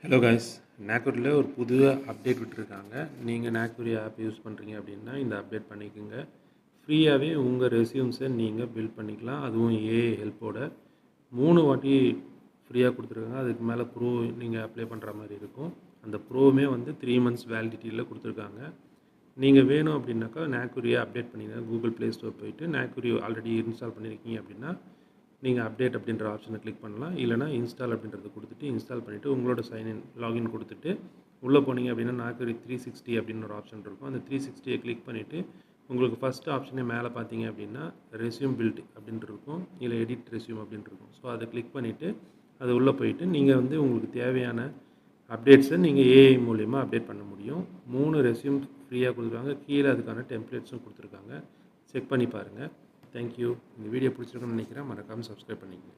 Hello guys, நாக்ரியில் ஒரு புது update விட்டுருக்காங்க. நீங்கள் நாக்ரி ஆப் யூஸ் பண்ணுறீங்க அப்படின்னா இந்த அப்டேட் பண்ணிக்கோங்க. ஃப்ரீயாகவே உங்கள் ரெஸ்யூம்ஸை நீங்கள் பில்ட் பண்ணிக்கலாம். அதுவும் ஏஐ ஹெல்ப்போட 3 வாட்டி ஃப்ரீயாக கொடுத்துருக்காங்க. அதுக்கு மேலே ப்ரோ நீங்கள் அப்ளை பண்ணுற மாதிரி இருக்கும். அந்த ப்ரோவுமே 3 மந்த்ஸ் வேலிடிட்டியில் கொடுத்துருக்காங்க. நீங்கள் வேணும் அப்படின்னாக்கா நாக்ரியை அப்டேட் பண்ணிடுங்க. கூகுள் ப்ளே ஸ்டோர் போயிட்டு நாக்ரி ஆல்ரெடி இன்ஸ்டால் பண்ணியிருக்கீங்க அப்படின்னா நீங்கள் அப்டேட் அப்படின்ற ஆப்ஷனை கிளிக் பண்ணலாம். இல்லைனா இன்ஸ்டால் அப்படின்றத கொடுத்துட்டு இன்ஸ்டால் பண்ணிவிட்டு உங்களோட சைன்இன் லாகின் கொடுத்துட்டு உள்ளே போனீங்க அப்படின்னா நாக்ரி 360 அப்படின்னு ஒரு ஆப்ஷன் இருக்கும். அந்த 360யை கிளிக் பண்ணிவிட்டு உங்களுக்கு ஃபஸ்ட் ஆப்ஷனே மேலே பார்த்தீங்க அப்படின்னா ரெஸ்யூம் பில்ட் அப்படின்ட்டு இருக்கும், இல்லை எடிட் ரெஸ்யூம் அப்படின்ட்டு இருக்கும். ஸோ அதை கிளிக் பண்ணிவிட்டு அது உள்ளே போயிட்டு நீங்கள் உங்களுக்கு தேவையான அப்டேட்ஸை நீங்கள் ஏஐ மூலிமா அப்டேட் பண்ண முடியும். 3 ரெஸ்யூம் ஃப்ரீயாக கொடுத்துருக்காங்க. கீழே அதுக்கான டெம்ப்ளேட்ஸும் கொடுத்துருக்காங்க. செக் பண்ணி பாருங்கள். தேங்க்யூ. இந்த வீடியோ பிடிச்சிருக்குன்னு நினைக்கிறேன். மறக்காமல் சப்ஸ்கிரைப் பண்ணிக்கங்க.